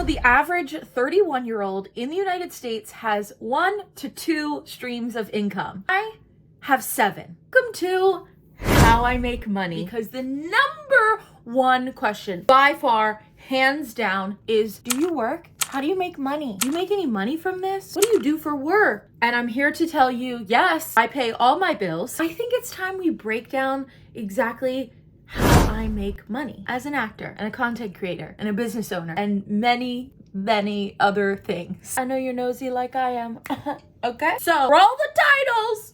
know the average 31-year-old in the United States has 1 to 2 streams of income. I have 7. Welcome to How I Make Money, because the number one question by far, hands down, is do you work? How do you make money? Do you make any money from this? What do you do for work? And I'm here to tell you, yes, I pay all my bills. I think it's time we break down exactly how I make money as an actor and a content creator and a business owner and many, many other things. I know you're nosy like I am. Okay? So roll the titles.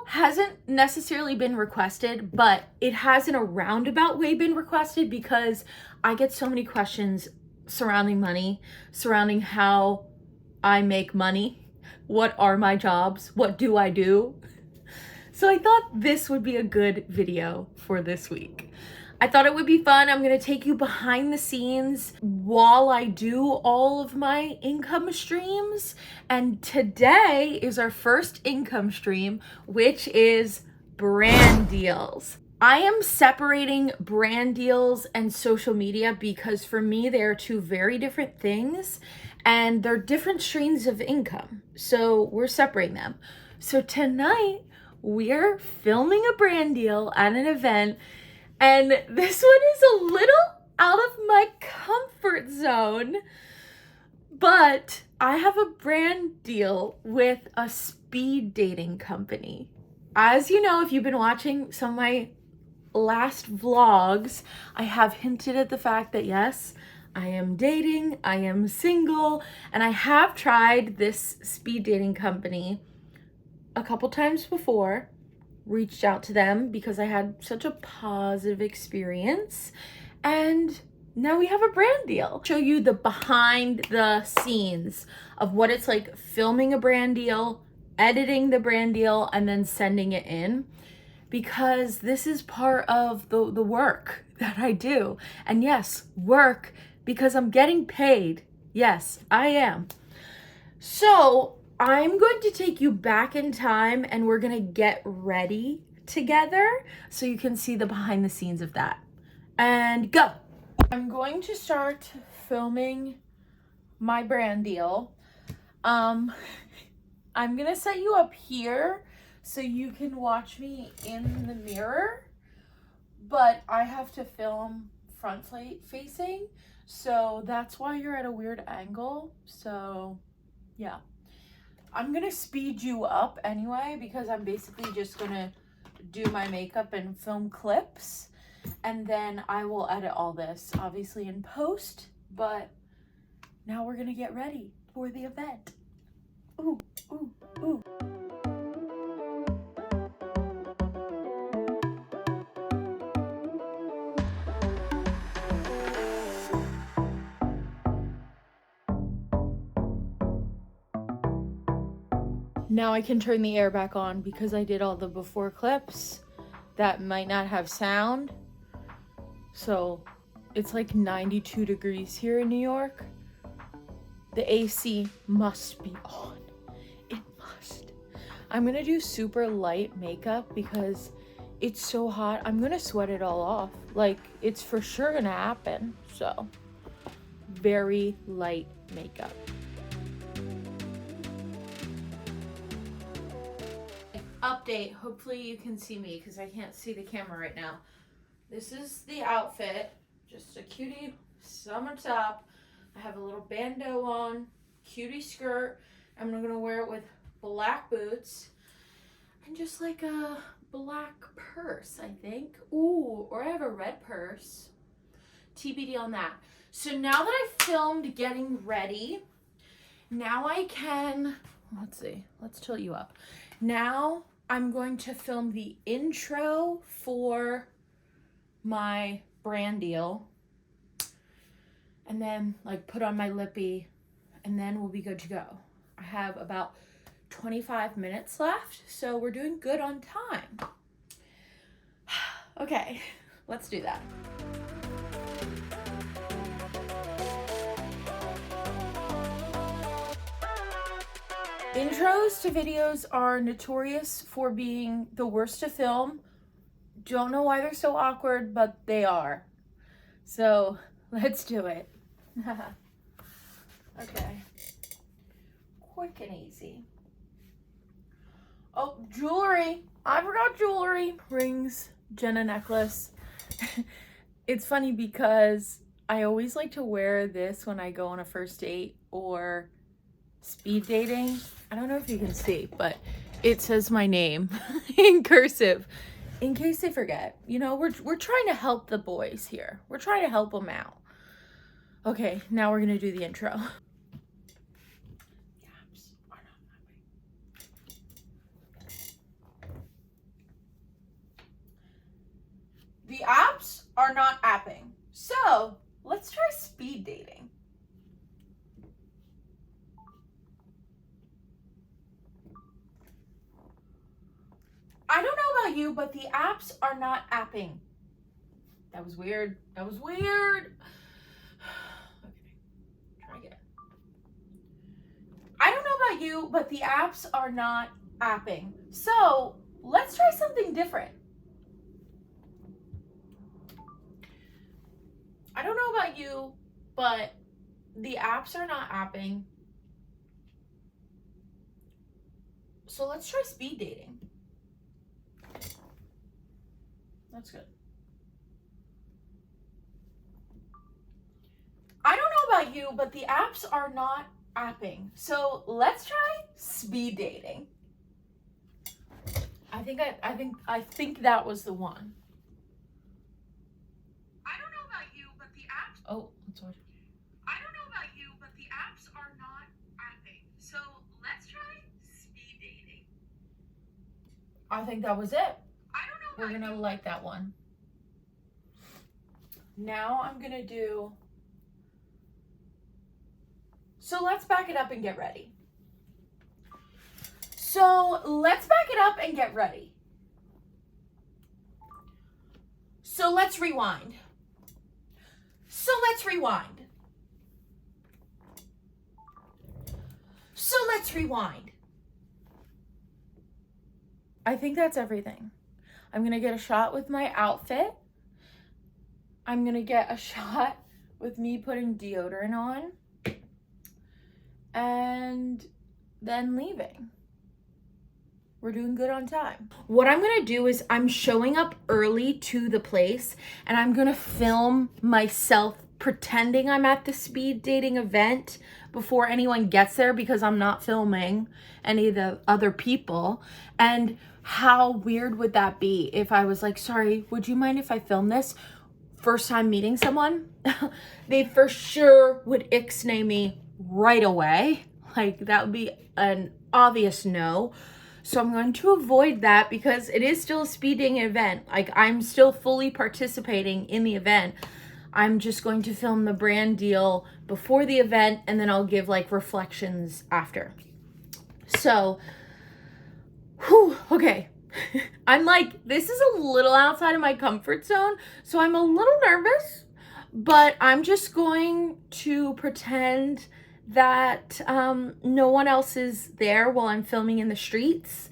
Hasn't necessarily been requested, but it has in a roundabout way been requested because I get so many questions surrounding money, surrounding how I make money. What are my jobs? What do I do? So I thought this would be a good video for this week. I thought it would be fun. I'm going to take you behind the scenes while I do all of my income streams. And today is our first income stream, which is brand deals. I am separating brand deals and social media because for me, they are two very different things and they're different streams of income. So we're separating them. So tonight we're filming a brand deal at an event. And this one is a little out of my comfort zone, but I have a brand deal with a speed dating company. As you know, if you've been watching some of my last vlogs, I have hinted at the fact that yes, I am dating, I am single, and I have tried this speed dating company a couple times before. Reached out to them because I had such a positive experience, and now we have a brand deal. Show you the behind the scenes of what it's like filming a brand deal, editing the brand deal, and then sending it in, because this is part of the work that I do. And yes, work because I'm getting paid. Yes, I am. So I'm going to take you back in time and we're going to get ready together so you can see the behind the scenes of that. And go. I'm going to start filming my brand deal. I'm going to set you up here so you can watch me in the mirror, but I have to film front facing, so that's why you're at a weird angle. So yeah. I'm gonna speed you up anyway because I'm basically just gonna do my makeup and film clips, and then I will edit all this obviously in post, but now we're gonna get ready for the event. Ooh, ooh, ooh. Now I can turn the air back on because I did all the before clips that might not have sound. So it's like 92 degrees here in New York. The AC must be on. It must. I'm gonna do super light makeup because it's so hot. I'm gonna sweat it all off. Like, it's for sure gonna happen. So very light makeup. Update, hopefully you can see me because I can't see the camera right now. This is the outfit, just a cutie summer top. I have a little bandeau on, cutie skirt. I'm gonna wear it with black boots and just like a black purse, I think. Ooh, or I have a red purse. TBD on that. So now that I filmed getting ready, now I can, let's see, let's tilt you up. Now I'm going to film the intro for my brand deal and then like put on my lippy and then we'll be good to go. I have about 25 minutes left, so we're doing good on time. Okay, let's do that. Intros to videos are notorious for being the worst to film. Don't know why they're so awkward, but they are. So let's do it. Okay. Quick and easy. Oh, jewelry. I forgot jewelry. Rings, Jenna necklace. It's funny because I always like to wear this when I go on a first date or speed dating. I don't know if you can see, but it says my name in cursive in case they forget. You know, we're trying to help the boys here. We're trying to help them out. Okay, now we're gonna do the intro. The apps are not apping. So let's try speed dating. I don't know about you, but the apps are not apping. That was weird. That was weird. Okay, try again. I don't know about you, but the apps are not apping. So let's try something different. I don't know about you, but the apps are not apping. So let's try speed dating. That's good. I don't know about you, but the apps are not apping. So let's try speed dating. I think that was the one. I don't know about you, but the apps. Oh, let's watch. I don't know about you, but the apps are not apping. So let's try speed dating. I think that was it. I don't know. We're gonna like that one. Now I'm gonna do. So let's back it up and get ready. So let's back it up and get ready. So let's rewind. So let's rewind. So let's rewind. I think that's everything. I'm going to get a shot with my outfit. I'm going to get a shot with me putting deodorant on. And then leaving. We're doing good on time. What I'm gonna do is I'm showing up early to the place and I'm gonna film myself pretending I'm at the speed dating event before anyone gets there because I'm not filming any of the other people. And how weird would that be if I was like, sorry, would you mind if I film this? First time meeting someone, they for sure would ixnay me right away. Like that would be an obvious no. So I'm going to avoid that because it is still a speed dating event. Like I'm still fully participating in the event. I'm just going to film the brand deal before the event and then I'll give like reflections after. So, okay. I'm like, this is a little outside of my comfort zone. So I'm a little nervous, but I'm just going to pretend that no one else is there while I'm filming in the streets.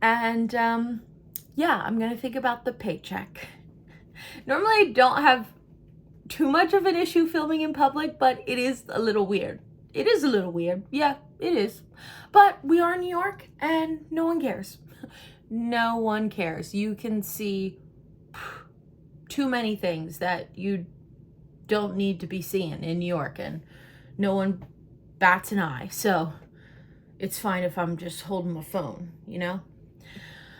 And yeah, I'm gonna think about the paycheck. Normally I don't have too much of an issue filming in public, but it is a little weird. It is a little weird. Yeah, it is. But we are in New York and no one cares. No one cares. You can see too many things that you don't need to be seeing in New York and no one bats an eye. So it's fine if I'm just holding my phone, you know?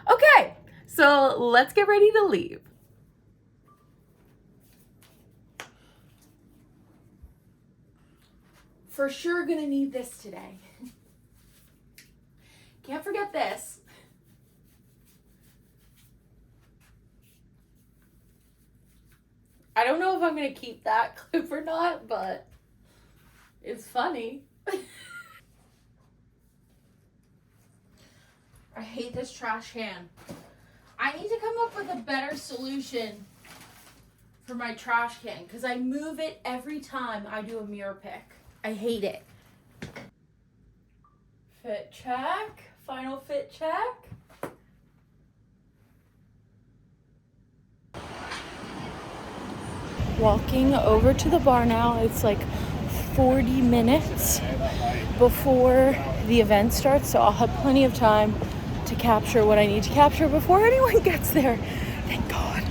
Okay, so let's get ready to leave. For sure gonna need this today. Can't forget this. I don't know if I'm gonna keep that clip or not, but it's funny. I hate this trash can. I need to come up with a better solution for my trash can because I move it every time I do a mirror pick. I hate it. Fit check. Final fit check. Walking over to the bar now. It's like 40 minutes before the event starts, so I'll have plenty of time to capture what I need to capture before anyone gets there. Thank God.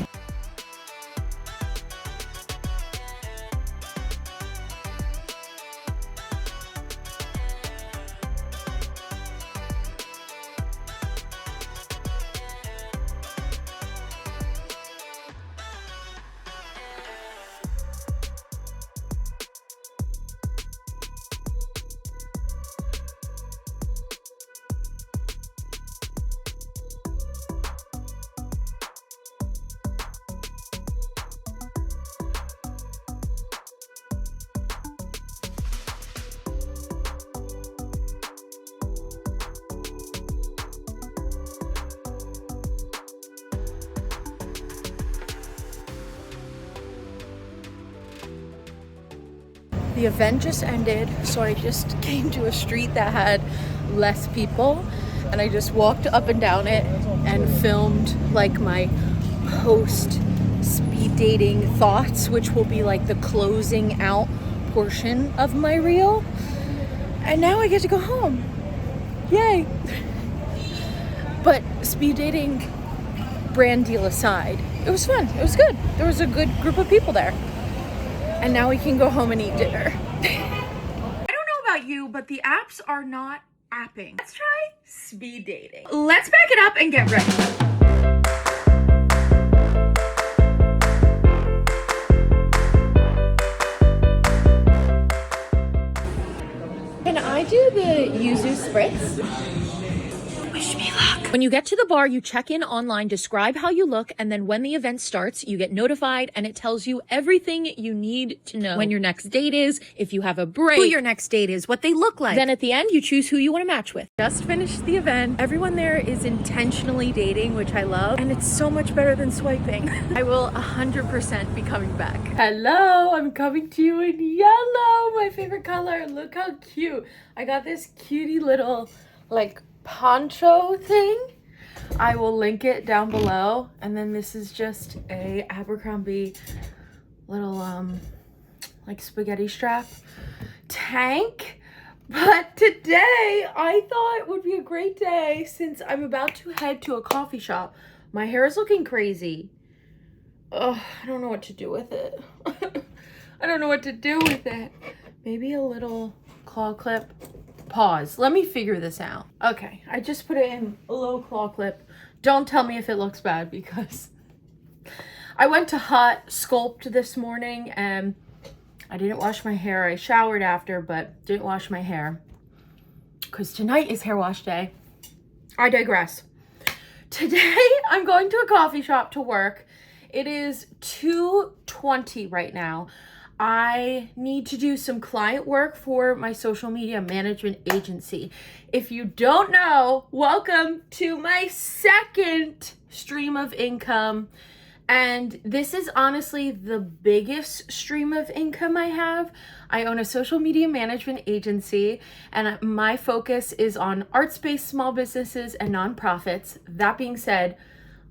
The event just ended, so I just came to a street that had less people, and I just walked up and down it and filmed like my post speed dating thoughts, which will be like the closing out portion of my reel. And now I get to go home. Yay. But speed dating brand deal aside, it was fun. It was good. There was a good group of people there. And now we can go home and eat dinner. I don't know about you, but the apps are not apping. Let's try speed dating. Let's back it up and get ready. Can I do the yuzu spritz? Wish me luck. When you get to the bar, you check in online, describe how you look, and then when the event starts, you get notified and it tells you everything you need to know. When your next date is, if you have a break, who your next date is, what they look like. Then at the end, you choose who you want to match with. Just finished the event. Everyone there is intentionally dating, which I love, and it's so much better than swiping. I will 100% be coming back. Hello, I'm coming to you in yellow, my favorite color. Look how cute. I got this cutie little, like, poncho thing. I will link it down below. And then this is just a Abercrombie little like spaghetti strap tank. But today I thought it would be a great day since I'm about to head to a coffee shop. My hair is looking crazy. Ugh, I don't know what to do with it. I don't know what to do with it. Maybe a little claw clip. Pause. Let me figure this out. Okay, I just put it in a little claw clip. Don't tell me if it looks bad because I went to Hot Sculpt this morning and I didn't wash my hair. I showered after, but didn't wash my hair because tonight is hair wash day. I digress. Today, I'm going to a coffee shop to work. It is 2:20 right now. I need to do some client work for my social media management agency. If you don't know, welcome to my second stream of income. And this is honestly the biggest stream of income I have. I own a social media management agency, and my focus is on arts-based small businesses and nonprofits. That being said,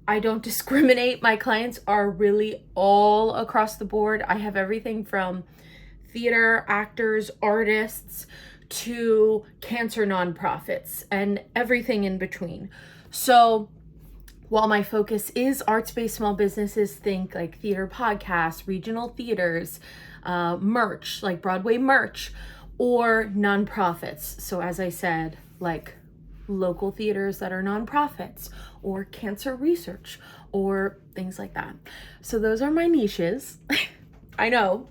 I don't discriminate. My clients are really all across the board. I have everything from theater, actors, artists, to cancer nonprofits, and everything in between. So while my focus is arts-based small businesses, think like theater podcasts, regional theaters, merch, like Broadway merch, or nonprofits. So as I said, like local theaters that are nonprofits, or cancer research, or things like that. So those are my niches. I know,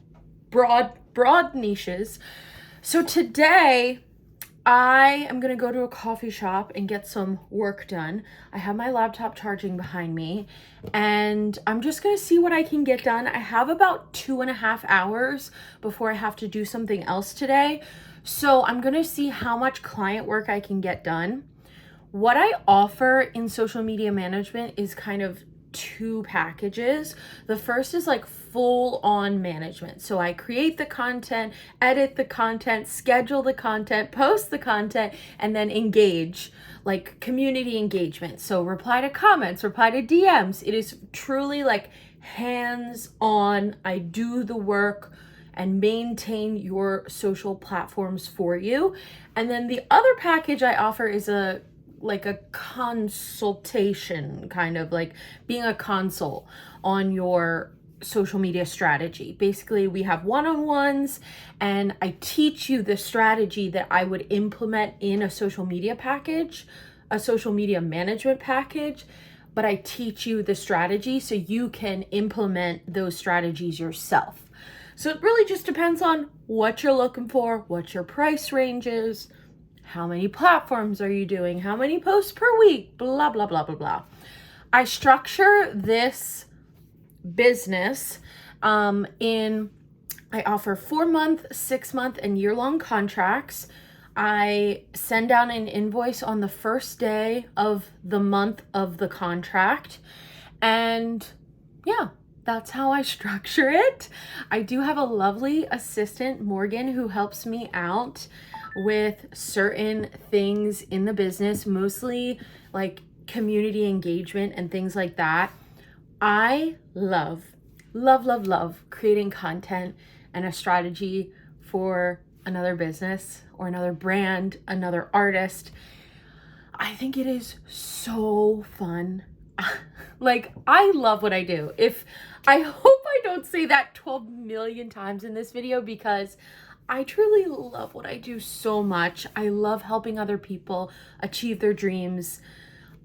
broad niches. So today I am gonna go to a coffee shop and get some work done. I have my laptop charging behind me, and I'm just gonna see what I can get done. I have about 2.5 hours before I have to do something else today. So I'm gonna see how much client work I can get done. What I offer in social media management is kind of two packages. The first is like full on management. So I create the content, edit the content, schedule the content, post the content, and then engage, like community engagement. So reply to comments, reply to DMs. It is truly like hands-on. I do the work and maintain your social platforms for you. And then the other package I offer is a consultation, kind of like being a consult on your social media strategy. Basically, we have one-on-ones and I teach you the strategy that I would implement in a social media package, a social media management package, but I teach you the strategy so you can implement those strategies yourself. So it really just depends on what you're looking for, what your price range is, how many platforms are you doing, how many posts per week, blah, blah, blah, blah, blah. I structure this business I offer 4-month, 6-month, and year-long contracts. I send down an invoice on the first day of the month of the contract. And yeah, that's how I structure it. I do have a lovely assistant, Morgan, who helps me out with certain things in the business, mostly like community engagement and things like that. I love creating content and a strategy for another business or another brand, another artist. I think it is so fun. Like, I love what I do. I hope I don't say that 12 million times in this video, because I truly love what I do so much. I love helping other people achieve their dreams.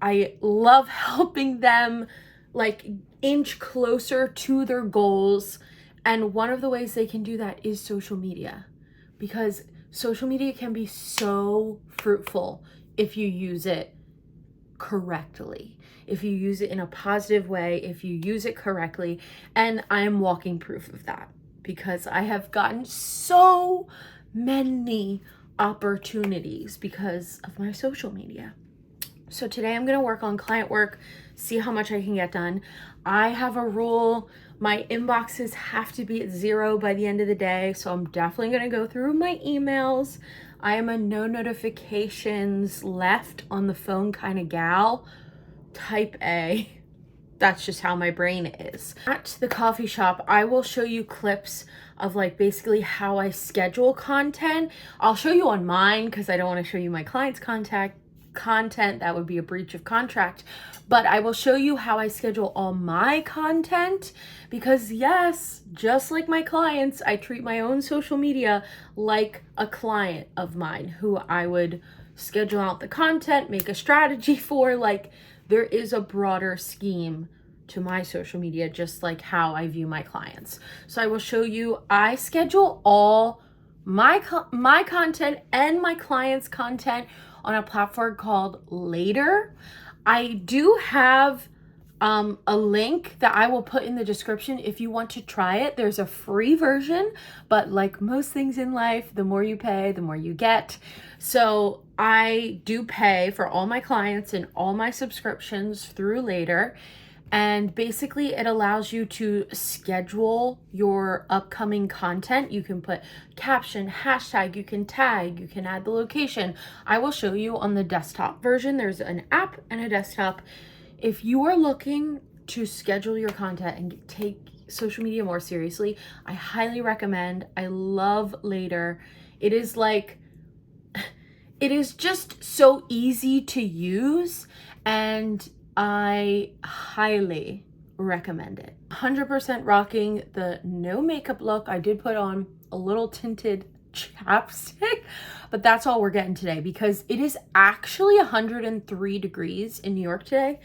I love helping them like inch closer to their goals. And one of the ways they can do that is social media, because social media can be so fruitful if you use it correctly, if you use it in a positive way, if you use it correctly. And I am walking proof of that, because I have gotten so many opportunities because of my social media. So today I'm going to work on client work, see how much I can get done. I have a rule. My inboxes have to be at 0 by the end of the day. So I'm definitely going to go through my emails. I am a no notifications left on the phone kind of gal, type A. That's just how my brain is. At the coffee shop, I will show you clips of like basically how I schedule content. I'll show you on mine because I don't want to show you my clients' content. That would be a breach of contract. But I will show you how I schedule all my content, because yes, just like my clients, I treat my own social media like a client of mine who I would schedule out the content, make a strategy for. Like, there is a broader scheme to my social media, just like how I view my clients. So I will show you, I schedule all my content and my clients' content on a platform called Later. I do have a link that I will put in the description if you want to try it. There's a free version, but like most things in life, the more you pay, the more you get. So I do pay for all my clients and all my subscriptions through Later. And basically it allows you to schedule your upcoming content. You can put caption, hashtag, you can tag, you can add the location. I will show you on the desktop version. There's an app and a desktop. If you are looking to schedule your content and take social media more seriously, I highly recommend. I love Later. It is just so easy to use, and I highly recommend it. 100% rocking the no makeup look. I did put on a little tinted chapstick, but that's all we're getting today, because it is actually 103 degrees in New York today.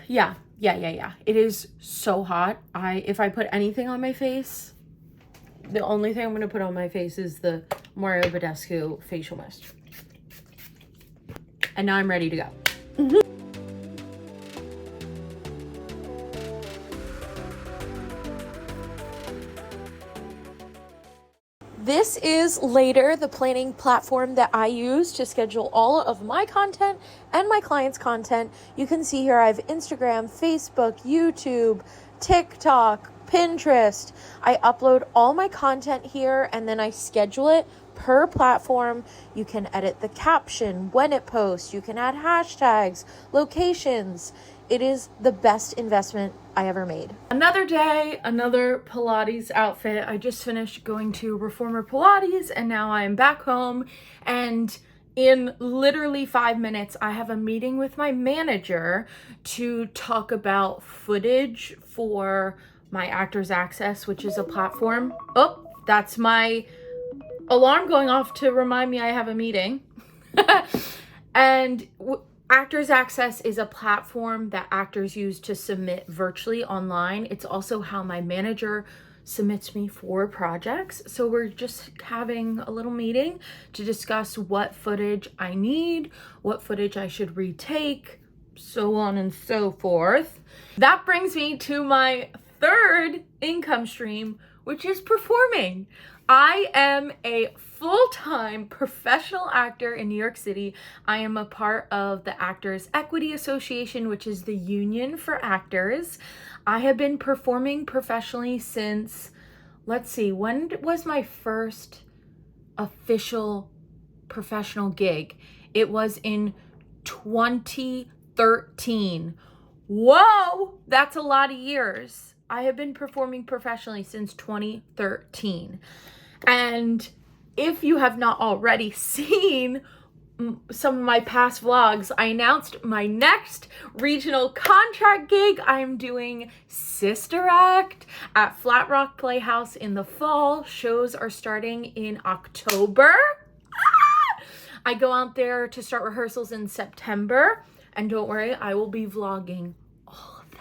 Yeah. It is so hot. If I put anything on my face, the only thing I'm going to put on my face is the Mario Badescu facial mist. And now I'm ready to go. This is Later, the planning platform that I use to schedule all of my content and my clients' content. You can see here I have Instagram, Facebook, YouTube, TikTok, Pinterest. I upload all my content here and then I schedule it per platform. You can edit the caption when it posts. You can add hashtags, locations. It is the best investment I ever made. Another day, another Pilates outfit. I just finished going to Reformer Pilates and now I am back home, and in literally 5 minutes, I have a meeting with my manager to talk about footage for my Actors Access, which is a platform. Oh, that's my alarm going off to remind me I have a meeting. And Actors Access is a platform that actors use to submit virtually online. It's also how my manager submits me for projects. So we're just having a little meeting to discuss what footage I need, what footage I should retake, so on and so forth. That brings me to my third income stream, which is performing. I am a full-time professional actor in New York City. I am a part of the Actors Equity Association, which is the union for actors. I have been performing professionally since, let's see, when was my first official professional gig? It was in 2013. Whoa, that's a lot of years. I have been performing professionally since 2013. And if you have not already seen some of my past vlogs, I announced my next regional contract gig. I'm doing Sister Act at Flat Rock Playhouse in the fall. Shows are starting in October. I go out there to start rehearsals in September. And don't worry, I will be vlogging all of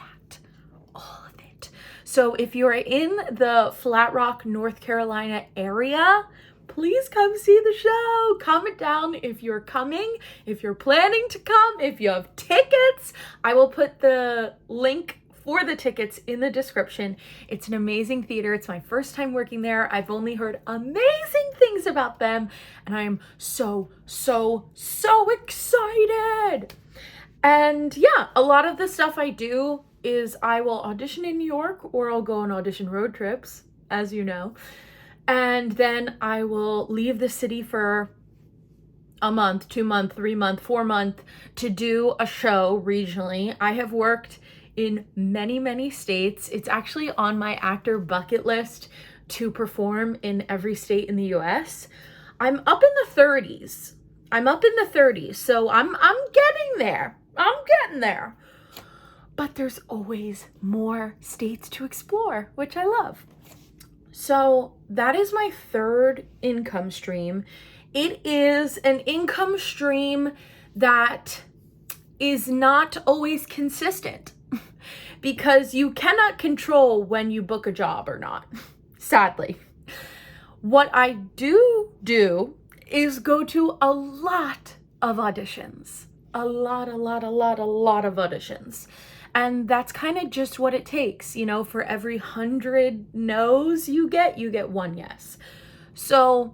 it. So if you're in the Flat Rock, North Carolina area, please come see the show. Comment down if you're coming, if you're planning to come, if you have tickets. I will put the link for the tickets in the description. It's an amazing theater. It's my first time working there. I've only heard amazing things about them, and I am so excited. And yeah, a lot of the stuff I do is I will audition in New York, or I'll go on audition road trips, as you know. And then I will leave the city for a month, 2 month, 3 month, 4 month to do a show regionally. I have worked in many states. It's actually on my actor bucket list to perform in every state in the US. I'm up in the 30s. So I'm getting there. But there's always more states to explore, which I love. So that is my third income stream. It is an income stream that is not always consistent because you cannot control when you book a job or not, sadly. What I do is go to a lot of auditions. A lot of auditions. And that's kind of just what it takes, you know, for every 100 no's you get 1 yes. So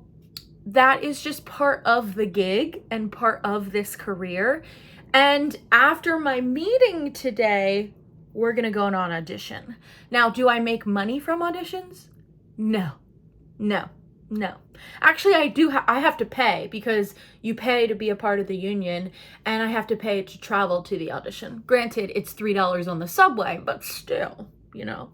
that is just part of the gig and part of this career. And after my meeting today, we're going to go on an audition. Now, do I make money from auditions? No. Actually, I have to pay, because you pay to be a part of the union, and I have to pay to travel to the audition. Granted, it's $3 on the subway, but still, you know.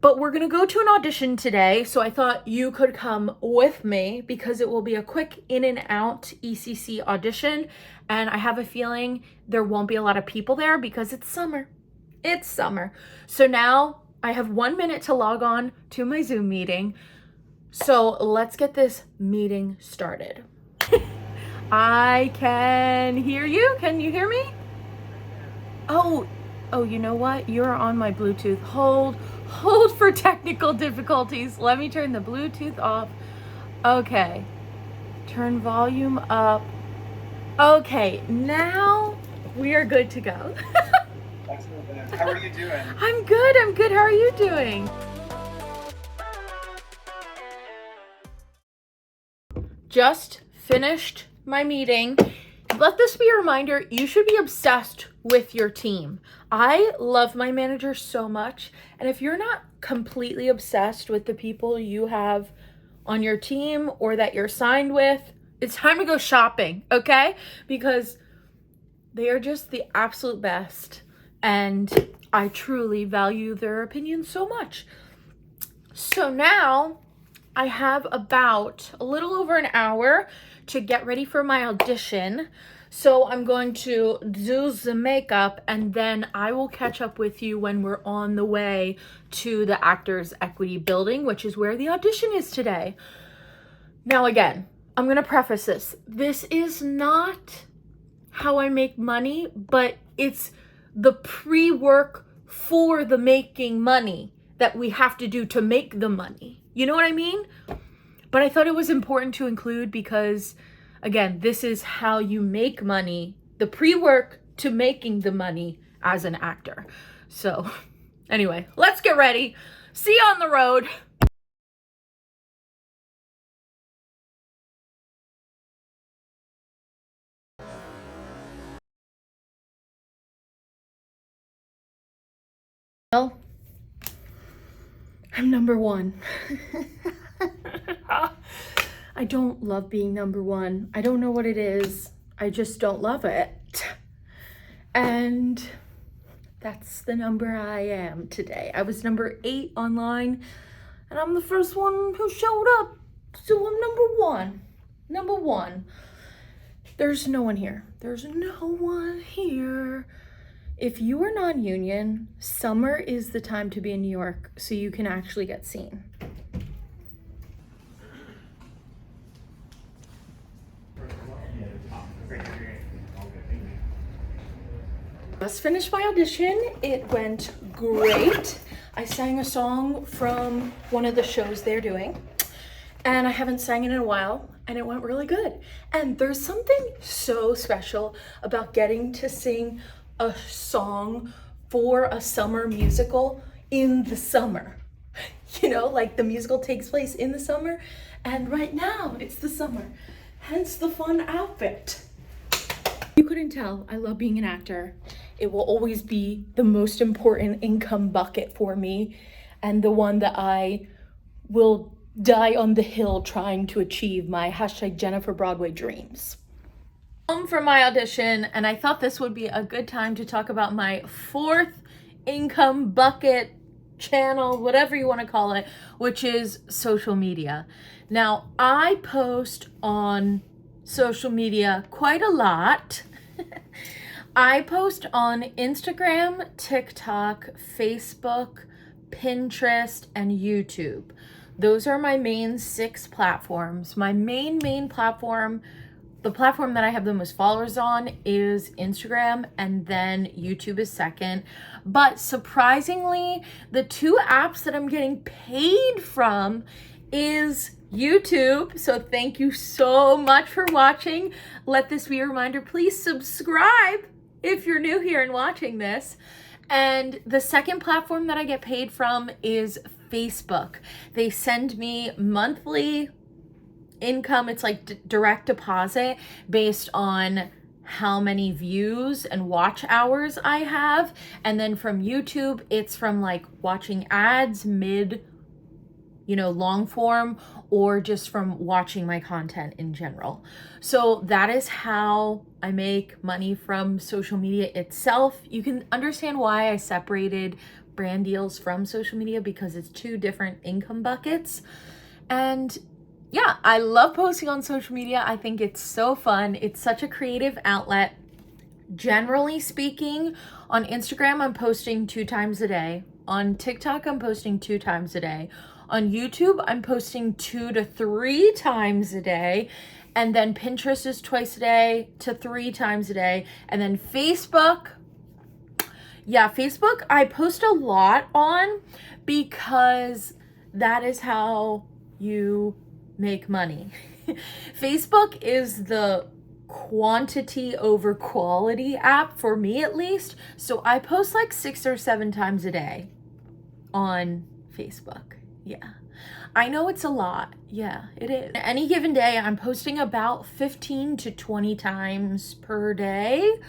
But we're gonna go to an audition today, so I thought you could come with me because it will be a quick in and out ECC audition, and I have a feeling there won't be a lot of people there because it's summer. So now I have 1 minute to log on to my Zoom meeting. So let's get this meeting started. I can hear you. Can you hear me? Oh, you know what? You're on my Bluetooth. Hold for technical difficulties. Let me turn the Bluetooth off. Okay. Turn volume up. Okay, now we are good to go. Excellent. How are you doing? I'm good. How are you doing? Just finished my meeting. Let this be a reminder, you should be obsessed with your team. I love my manager so much. And if you're not completely obsessed with the people you have on your team or that you're signed with, it's time to go shopping, okay? Because they are just the absolute best. And I truly value their opinion so much. So now I have about a little over an hour to get ready for my audition. So I'm going to do the makeup and then I will catch up with you when we're on the way to the Actors Equity Building, which is where the audition is today. Now again, I'm going to preface this. This is not how I make money, but it's the pre-work for the making money that we have to do to make the money. You know what I mean? But I thought it was important to include because, again, this is how you make money, the pre-work to making the money as an actor. So anyway, let's get ready. See you on the road. Well, I'm number one. I don't love being number one. I don't know what it is. I just don't love it. And that's the number I am today. I was number 8 online, and I'm the first one who showed up. So I'm number one. Number one. There's no one here. There's no one here. If you are non-union, summer is the time to be in New York so you can actually get seen. Just finished my audition. It went great. I sang a song from one of the shows they're doing, and I haven't sang it in a while, and it went really good. And there's something so special about getting to sing a song for a summer musical in the summer. You know, like the musical takes place in the summer, and right now it's the summer, hence the fun outfit. You couldn't tell, I love being an actor. It will always be the most important income bucket for me, and the one that I will die on the hill trying to achieve my #Jenna for Broadway dreams. Home for my audition, and I thought this would be a good time to talk about my 4th income bucket channel, whatever you want to call it, which is social media. Now, I post on social media quite a lot. I post on Instagram, TikTok, Facebook, Pinterest, and YouTube. Those are my main 6 platforms. My main platform, the platform that I have the most followers on, is Instagram, and then YouTube is second. But surprisingly, the 2 apps that I'm getting paid from is YouTube. So thank you so much for watching. Let this be a reminder, please subscribe if you're new here and watching this. And the second platform that I get paid from is Facebook. They send me monthly income. It's like direct deposit based on how many views and watch hours I have. And then from YouTube, it's from like watching ads mid, long form, or just from watching my content in general. So that is how I make money from social media itself. You can understand why I separated brand deals from social media, because it's 2 different income buckets. And yeah, I love posting on social media. I think it's so fun. It's such a creative outlet. Generally speaking, on Instagram, I'm posting 2 times a day. On TikTok, I'm posting 2 times a day. On YouTube, I'm posting 2 to 3 times a day. And then Pinterest is twice a day to 3 times a day. And then Facebook, Facebook, I post a lot on, because that is how you make money. Facebook is the quantity over quality app for me, at least. So I post like 6 or 7 times a day on Facebook. Yeah, I know it's a lot. Yeah, it is. Any given day, I'm posting about 15 to 20 times per day.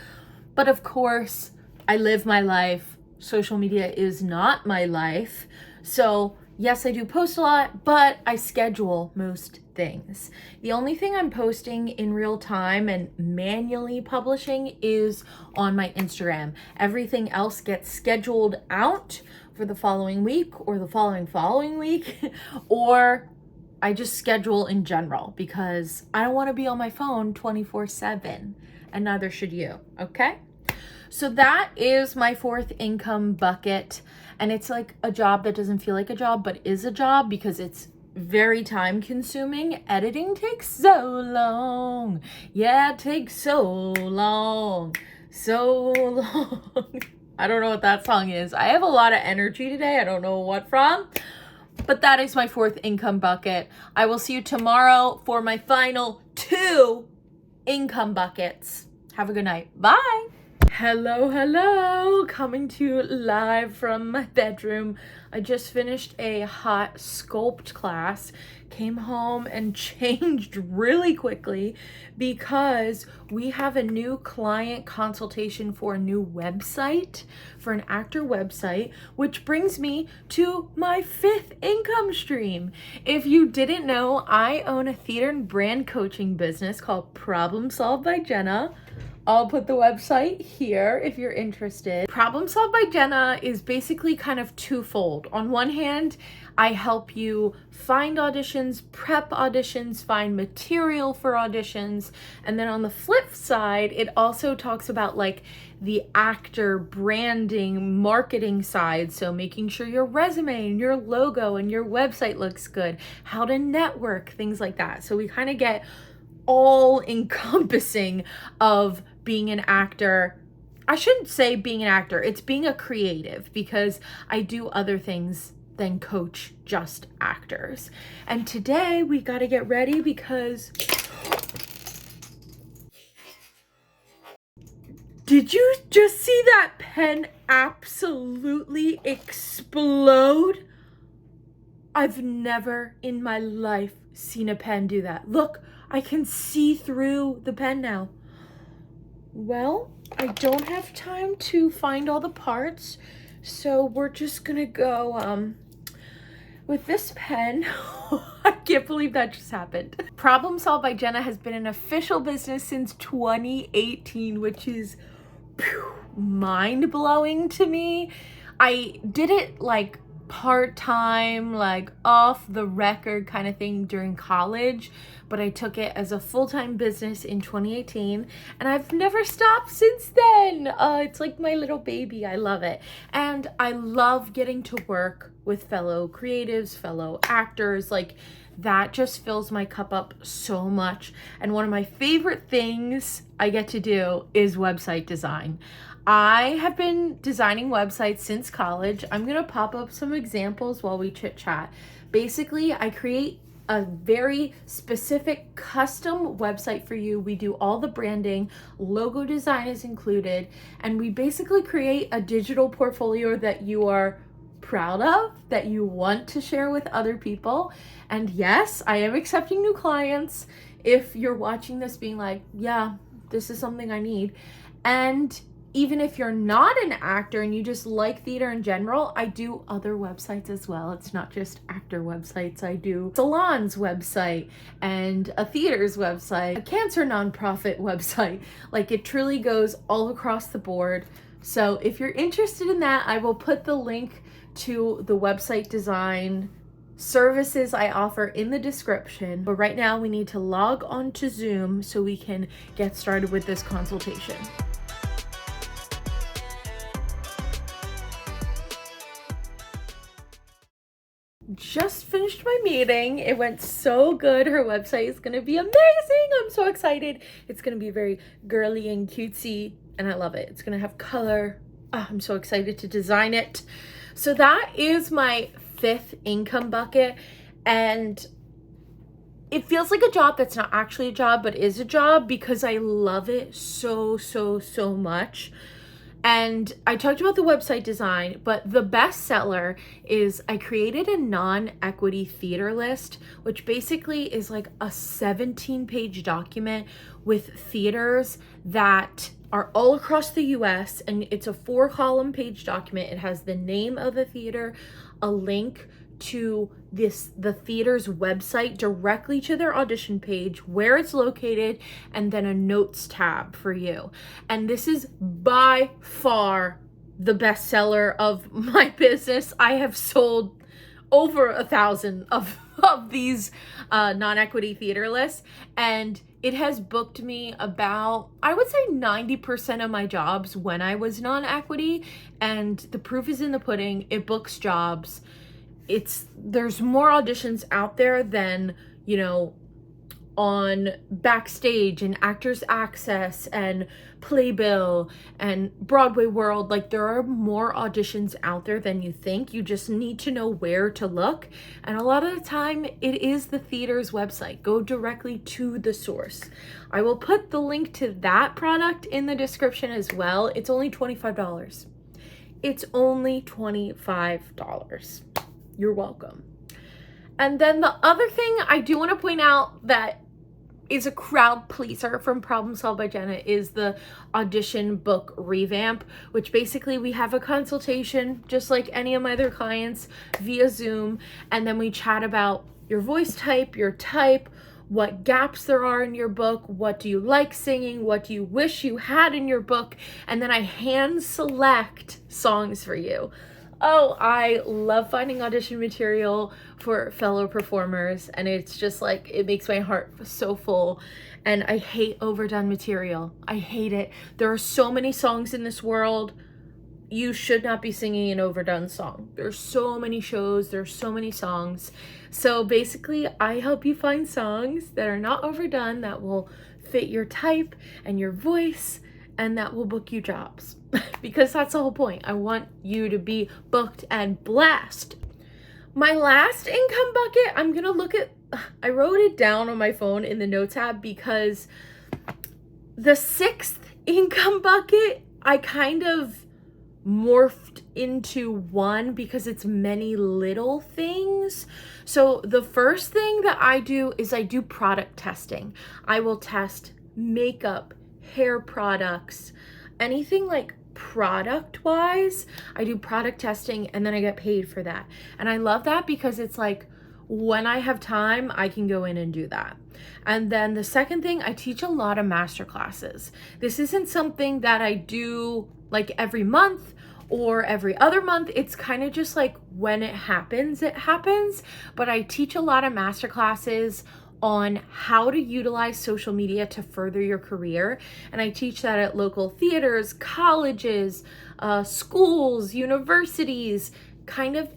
But of course, I live my life. Social media is not my life. So yes, I do post a lot, but I schedule most things. The only thing I'm posting in real time and manually publishing is on my Instagram. Everything else gets scheduled out for the following week or the following week, or I just schedule in general because I don't want to be on my phone 24/7, and neither should you, okay? So that is my fourth income bucket. And it's like a job that doesn't feel like a job, but is a job because it's very time consuming. Editing takes so long. Yeah, it takes so long. So long. I don't know what that song is. I have a lot of energy today. I don't know what from. But that is my fourth income bucket. I will see you tomorrow for my final 2 income buckets. Have a good night. Bye. Hello, coming to you live from my bedroom. I just finished a hot sculpt class, came home and changed really quickly because we have a new client consultation for a new website, for an actor website, which brings me to my 5th income stream. If you didn't know, I own a theater and brand coaching business called Problem Solved by Jenna. I'll put the website here if you're interested. Problem Solved by Jenna is basically kind of twofold. On one hand, I help you find auditions, prep auditions, find material for auditions. And then on the flip side, it also talks about like the actor branding, marketing side. So making sure your resume and your logo and your website looks good, how to network, things like that. So we kind of get all encompassing of being an actor. I shouldn't say being an actor, it's being a creative, because I do other things than coach just actors. And today we got to get ready because did you just see that pen absolutely explode? I've never in my life seen a pen do that. Look, I can see through the pen now. Well, I don't have time to find all the parts, so we're just gonna go with this pen. I can't believe that just happened. Problem Solved by Jenna has been an official business since 2018, which is mind-blowing to me. I did it like part-time, like off the record kind of thing during college, but I took it as a full-time business in 2018, and I've never stopped since then. It's like my little baby. I love it. And I love getting to work with fellow creatives, fellow actors. Like, that just fills my cup up so much. And one of my favorite things I get to do is website design. I have been designing websites since college. I'm gonna pop up some examples while we chit chat. Basically, I create a very specific custom website for you. We do all the branding, logo design is included, and we basically create a digital portfolio that you are proud of, that you want to share with other people. And yes, I am accepting new clients. If you're watching this being like, yeah, this is something I need. And even if you're not an actor and you just like theater in general, I do other websites as well. It's not just actor websites. I do salon's website and a theater's website, a cancer nonprofit website. Like, it truly goes all across the board. So if you're interested in that, I will put the link to the website design services I offer in the description. But right now we need to log on to Zoom so we can get started with this consultation. Just finished my meeting. It went so good. Her website is going to be amazing. I'm so excited. It's going to be very girly and cutesy, and I love it. It's going to have color. Oh, I'm so excited to design it. So that is my 5th income bucket, and it feels like a job that's not actually a job, but is a job because I love it so much. And I talked about the website design, but the best seller is I created a non-equity theater list, which basically is like a 17-page document with theaters that are all across the US, and it's a 4-column page document. It has the name of the theater, a link to the theater's website directly to their audition page, where it's located, and then a notes tab for you. And this is by far the best seller of my business. I have sold over 1,000 of these non-equity theater lists, and it has booked me about, I would say, 90% of my jobs when I was non-equity, and the proof is in the pudding. It books jobs. There's more auditions out there than, you know, on Backstage and Actors Access and Playbill and Broadway World. Like, there are more auditions out there than you think. You just need to know where to look. And a lot of the time it is the theater's website. Go directly to the source. I will put the link to that product in the description as well. It's only $25. It's only $25. You're welcome. And then the other thing I do want to point out that is a crowd pleaser from Problem Solved by Jenna is the audition book revamp, which basically we have a consultation just like any of my other clients via Zoom, and then we chat about your voice type, your type, what gaps there are in your book, what do you like singing, what do you wish you had in your book, and then I hand select songs for you. Oh, I love finding audition material for fellow performers, and it's just like, it makes my heart so full. And I hate overdone material. I hate it. There are so many songs in this world. You should not be singing an overdone song. There's so many shows, there's so many songs. So basically, I help you find songs that are not overdone, that will fit your type and your voice, and that will book you jobs. Because that's the whole point. I want you to be booked and blessed. My last income bucket, I'm gonna look at, I wrote it down on my phone in the notes app because the 6th income bucket, I kind of morphed into one because it's many little things. So the first thing that I do is I do product testing. I will test makeup, hair products, anything like product wise. I do product testing and then I get paid for that. And I love that because it's like, when I have time, I can go in and do that. And then the second thing, I teach a lot of masterclasses. This isn't something that I do like every month or every other month. It's kind of just like when it happens, it happens. But I teach a lot of masterclasses on how to utilize social media to further your career. And I teach that at local theaters, colleges, schools, universities, kind of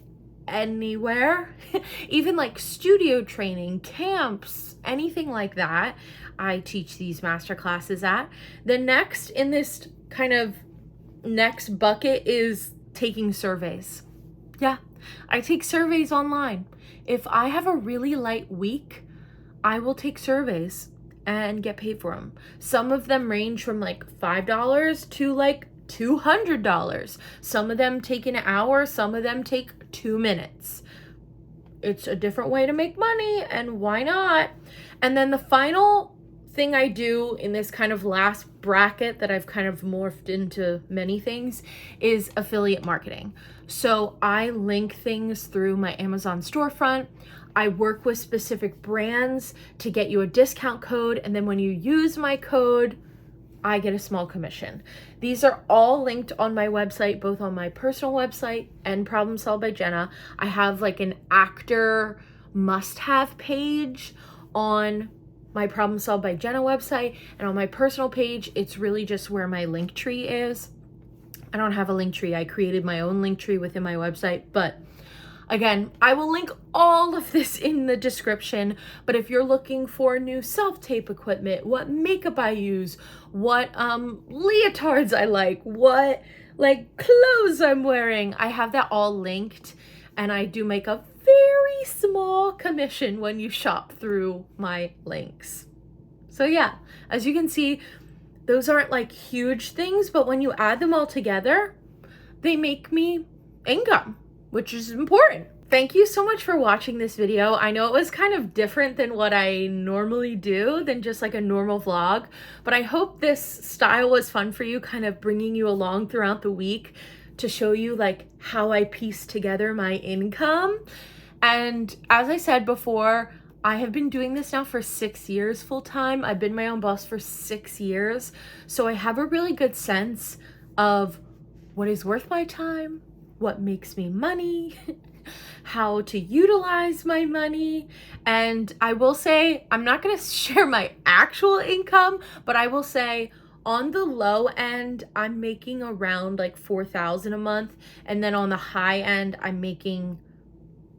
anywhere, even like studio training, camps, anything like that. I teach these master classes at. The next in this kind of next bucket is taking surveys. Yeah, I take surveys online. If I have a really light week, I will take surveys and get paid for them. Some of them range from like $5 to like $200. Some of them take an hour, some of them take 2 minutes. It's a different way to make money, and why not? And then the final thing I do in this kind of last bracket that I've kind of morphed into many things is affiliate marketing. So I link things through my Amazon storefront. I work with specific brands to get you a discount code, and then when you use my code, I get a small commission. These are all linked on my website, both on my personal website and Problem Solved by Jenna. I have like an actor must-have page on my Problem Solved by Jenna website, and on my personal page, it's really just where my link tree is. I don't have a link tree. I created my own link tree within my website, but again, I will link all of this in the description, but if you're looking for new self-tape equipment, what makeup I use, what leotards I like, what like clothes I'm wearing, I have that all linked, and I do make a very small commission when you shop through my links. So yeah, as you can see, those aren't like huge things, but when you add them all together, they make me income, which is important. thank you so much for watching this video. I know it was kind of different than what I normally do, than just like a normal vlog, but I hope this style was fun for you, kind of bringing you along throughout the week to show you like how I piece together my income. And as I said before, I have been doing this now for 6 years full time. I've been my own boss for 6 years. So I have a really good sense of what is worth my time, what makes me money, how to utilize my money. And I will say, I'm not gonna share my actual income, but I will say on the low end, I'm making around like 4,000 a month. And then on the high end, I'm making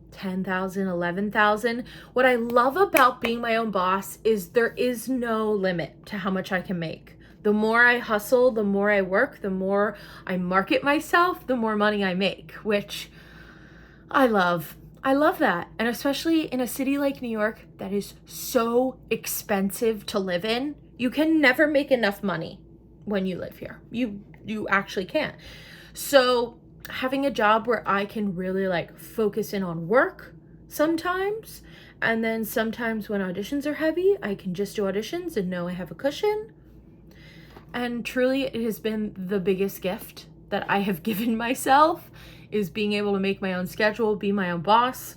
10,000, 11,000. What I love about being my own boss is there is no limit to how much I can make. The more I hustle, the more I work, the more I market myself, the more money I make, which I love. I love that. And especially in a city like New York that is so expensive to live in, you can never make enough money when you live here. You actually can't. So having a job where I can really like focus in on work sometimes, and then sometimes when auditions are heavy, I can just do auditions and know I have a cushion. And truly, it has been the biggest gift that I have given myself, is being able to make my own schedule, be my own boss,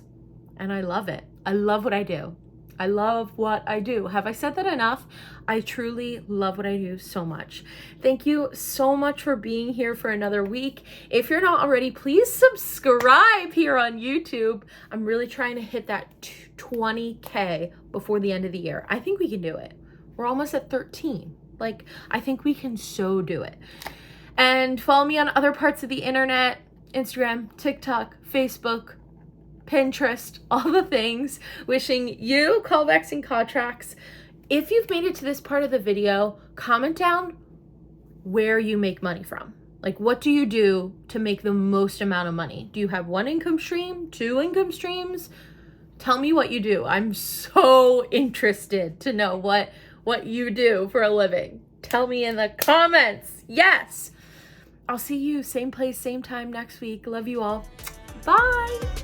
and I love it. I love what I do. I love what I do. Have I said that enough? I truly love what I do so much. Thank you so much for being here for another week. If you're not already, please subscribe here on YouTube. I'm really trying to hit that 20K before the end of the year. I think we can do it. We're almost at 13. Like, I think we can so do it. And follow me on other parts of the internet, Instagram, TikTok, Facebook, Pinterest, all the things. Wishing you callbacks and contracts. If you've made it to this part of the video, comment down where you make money from. Like, what do you do to make the most amount of money? Do you have one income stream, 2 income streams? Tell me what you do. I'm so interested to know what you do for a living. Tell me in the comments. Yes. I'll see you same place, same time next week. Love you all. Bye.